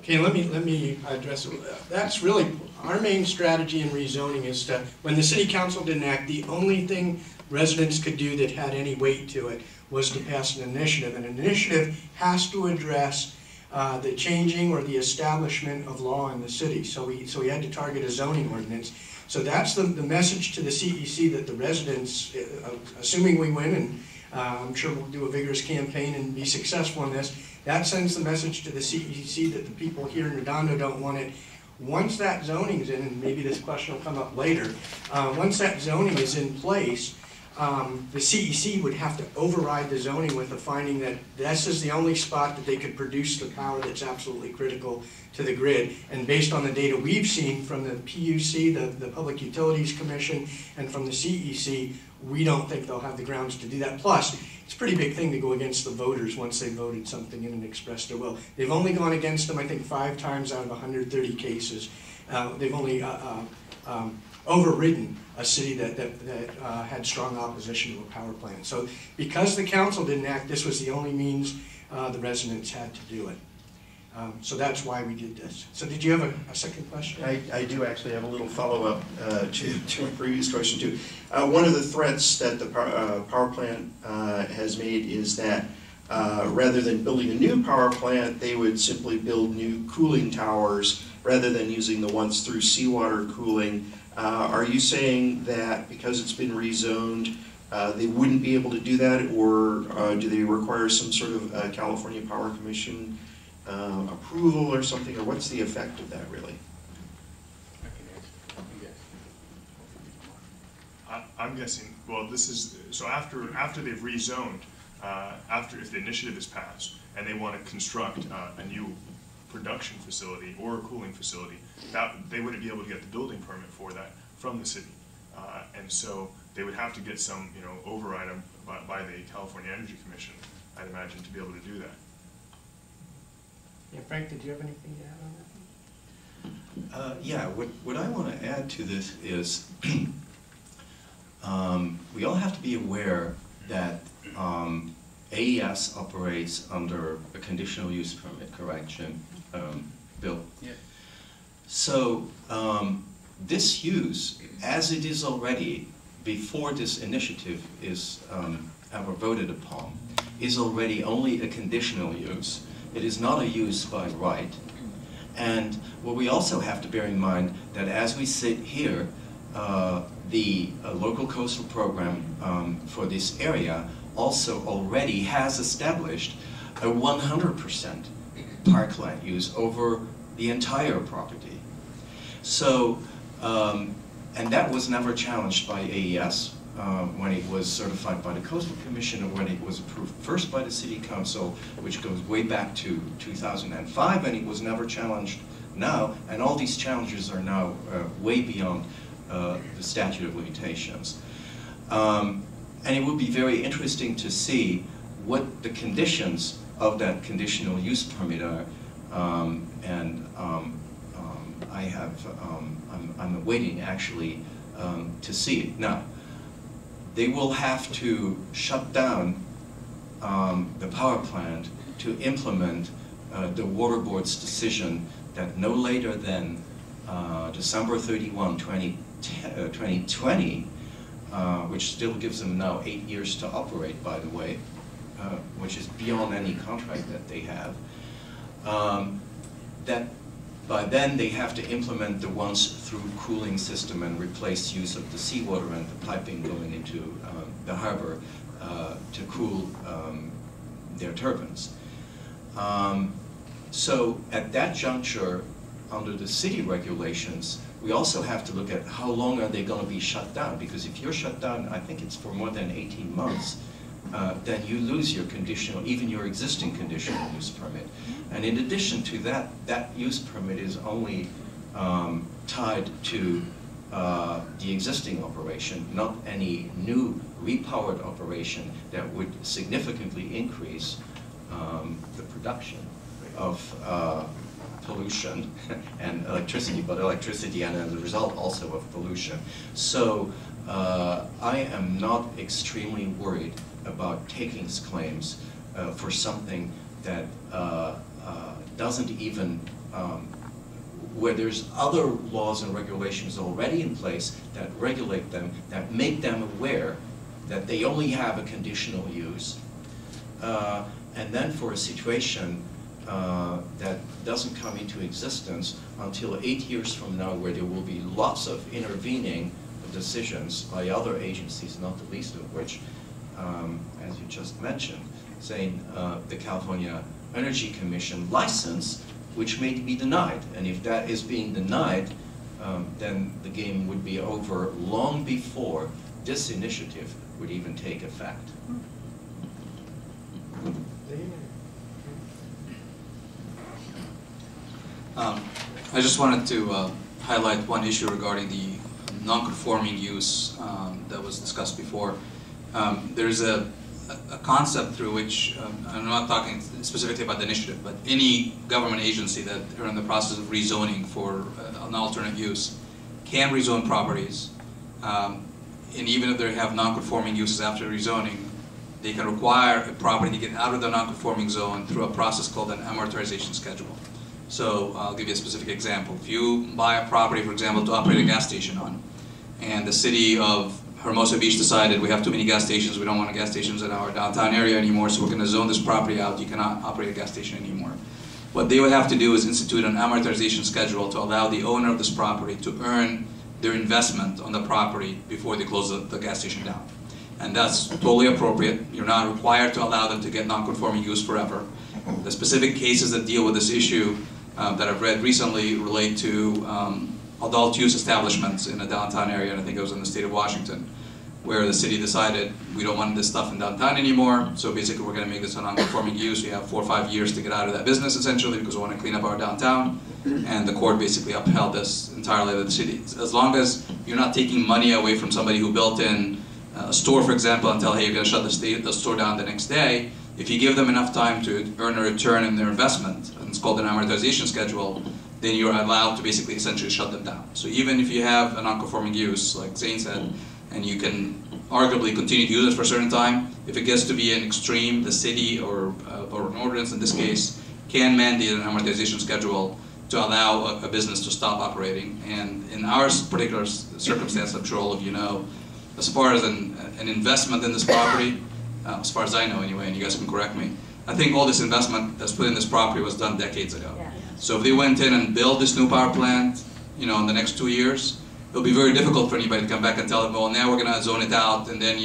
Okay, let me address it. That's really our main strategy in rezoning is to, when the city council didn't act, the only thing residents could do that had any weight to it was to pass an initiative. An initiative has to address the changing or the establishment of law in the city. So we had to target a zoning ordinance. So that's the message to the CEC that the residents, assuming we win, and I'm sure we'll do a vigorous campaign and be successful in this, that sends the message to the CEC that the people here in Redondo don't want it. Once that zoning's in, and maybe this question will come up later, once that zoning is in place, the CEC would have to override the zoning with the finding that this is the only spot that they could produce the power that's absolutely critical to the grid. And based on the data we've seen from the PUC, the Public Utilities Commission, and from the CEC, we don't think they'll have the grounds to do that. Plus, it's a pretty big thing to go against the voters once they voted something in and expressed their will. They've only gone against them, I think, 5 times out of 130 cases. They've only overridden a city that had strong opposition to a power plant. So because the council didn't act, this was the only means the residents had to do it. So that's why we did this. So did you have a second question? I do actually have a little follow-up to a previous question too. One of the threats that the power plant has made is that rather than building a new power plant, they would simply build new cooling towers rather than using the ones through seawater cooling. Are you saying that because it's been rezoned, they wouldn't be able to do that, or do they require some sort of California Power Commission approval or something, or what's the effect of that really? I'm guessing, well, this is, so after they've rezoned, if the initiative is passed and they want to construct a new production facility or a cooling facility, that they wouldn't be able to get the building permit for that from the city. And so they would have to get some, override by the California Energy Commission, I'd imagine, to be able to do that. Yeah, Frank, did you have anything to add on that? Yeah, what I want to add to this is we all have to be aware that AES operates under a conditional use permit, correct, Jim? Bill? Yeah. So this use, as it is already, before this initiative is ever voted upon, is already only a conditional use. It is not a use by right. And what we also have to bear in mind that as we sit here, the local coastal program for this area also already has established a 100% parkland use over the entire property. So, and that was never challenged by AES when it was certified by the Coastal Commission, or when it was approved first by the City Council, which goes way back to 2005, and it was never challenged now, and all these challenges are now way beyond the statute of limitations. And it would be very interesting to see what the conditions of that conditional use permit are, I'm awaiting actually to see it. Now, they will have to shut down the power plant to implement the Water Board's decision that no later than December 31, 2020, which still gives them now 8 years to operate, by the way, which is beyond any contract that they have, that by then they have to implement the once-through cooling system and replace use of the seawater and the piping going into the harbor to cool their turbines. So at that juncture, under the city regulations, we also have to look at how long are they going to be shut down, because if you're shut down, I think it's for more than 18 months, then you lose your conditional, even your existing conditional use permit. And in addition to that, that use permit is only tied to the existing operation, not any new repowered operation that would significantly increase the production of pollution and electricity, but electricity and as a result also of pollution. So I am not extremely worried about takings claims for something that doesn't even where there's other laws and regulations already in place that regulate them, that make them aware that they only have a conditional use, and then for a situation that doesn't come into existence until 8 years from now, where there will be lots of intervening decisions by other agencies, not the least of which, as you just mentioned, saying the California Energy Commission license, which may be denied. And if that is being denied, then the game would be over long before this initiative would even take effect. I just wanted to highlight one issue regarding the non-conforming use that was discussed before. There's a concept through which, I'm not talking specifically about the initiative, but any government agency that are in the process of rezoning for an alternate use can rezone properties, and even if they have non-conforming uses after rezoning, they can require a property to get out of the non-conforming zone through a process called an amortization schedule. So I'll give you a specific example. If you buy a property, for example, to operate a gas station on, and the city of Hermosa Beach decided we have too many gas stations, we don't want gas stations in our downtown area anymore, so we're going to zone this property out, you cannot operate a gas station anymore. What they would have to do is institute an amortization schedule to allow the owner of this property to earn their investment on the property before they close the gas station down. And that's totally appropriate. You're not required to allow them to get non-conforming use forever. The specific cases that deal with this issue that I've read recently relate to adult use establishments in a downtown area, and I think it was in the state of Washington, where the city decided we don't want this stuff in downtown anymore, so basically we're going to make this a non-conforming use. We have 4 or 5 years to get out of that business, essentially, because we want to clean up our downtown, and the court basically upheld this entirely to the city. As long as you're not taking money away from somebody who built in a store, for example, and tell, hey, you're going to shut the store down the next day, if you give them enough time to earn a return in their investment, and it's called an amortization schedule, then you're allowed to basically essentially shut them down. So even if you have a non-conforming use, like Zane said, and you can arguably continue to use it for a certain time, if it gets to be an extreme, the city or an ordinance in this case can mandate an amortization schedule to allow a business to stop operating. And in our particular circumstance, I'm sure all of you know, as far as an investment in this property, as far as I know anyway, and you guys can correct me, I think all this investment that's put in this property was done decades ago. Yeah. So if they went in and built this new power plant, in the next 2 years, it'll be very difficult for anybody to come back and tell them, well, now we're going to zone it out, and then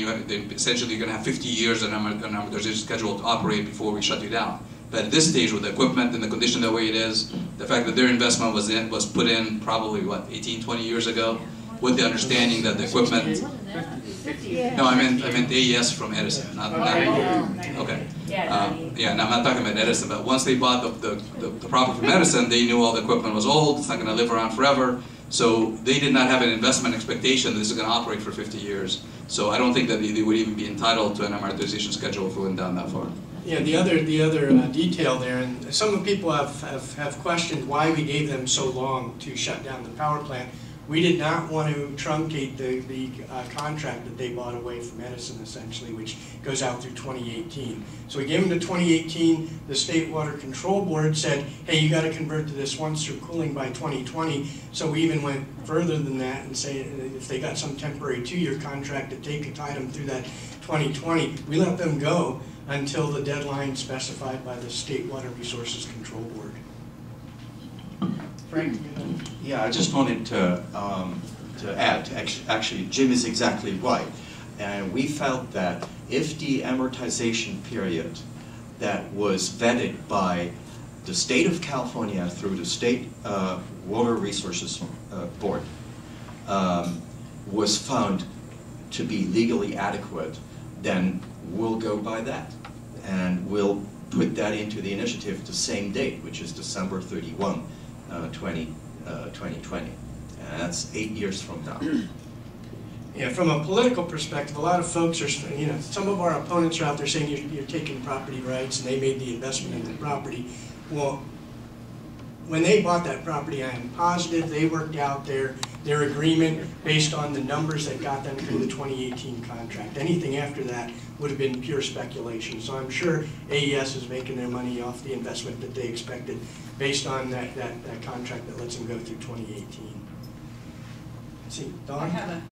essentially you're going to have 50 years on an amortization schedule to operate before we shut you down. But at this stage, with the equipment and the condition the way it is, the fact that their investment was put in probably, 18, 20 years ago, with the understanding that the equipment... No, I meant AES from Edison, not okay. Yeah, no, I'm not talking about Edison, but once they bought the property from Edison, they knew all the equipment was old, it's not going to live around forever, so they did not have an investment expectation that this is going to operate for 50 years. So I don't think that they would even be entitled to an amortization schedule if we went down that far. Yeah, the other detail there, and some of the people have questioned why we gave them so long to shut down the power plant. We did not want to truncate the contract that they bought away from Edison, essentially, which goes out through 2018. So we gave them to 2018. The State Water Control Board said, hey, you got to convert to this once-through cooling by 2020. So we even went further than that and say if they got some temporary 2-year contract that they could tie them through that 2020, we let them go until the deadline specified by the State Water Resources Control Board. Frank? Yeah, I just wanted to add, actually, Jim is exactly right. And we felt that if the amortization period that was vetted by the state of California through the State Water Resources Board was found to be legally adequate, then we'll go by that. And we'll put that into the initiative the same date, which is December 31, 2020. And that's 8 years from now. Yeah, from a political perspective, a lot of folks are, some of our opponents are out there saying you're taking property rights and they made the investment in the property. Well, when they bought that property, I am positive they worked out their agreement based on the numbers that got them through the 2018 contract. Anything after that would have been pure speculation. So I'm sure AES is making their money off the investment that they expected based on that contract that lets them go through 2018. See, Dawn?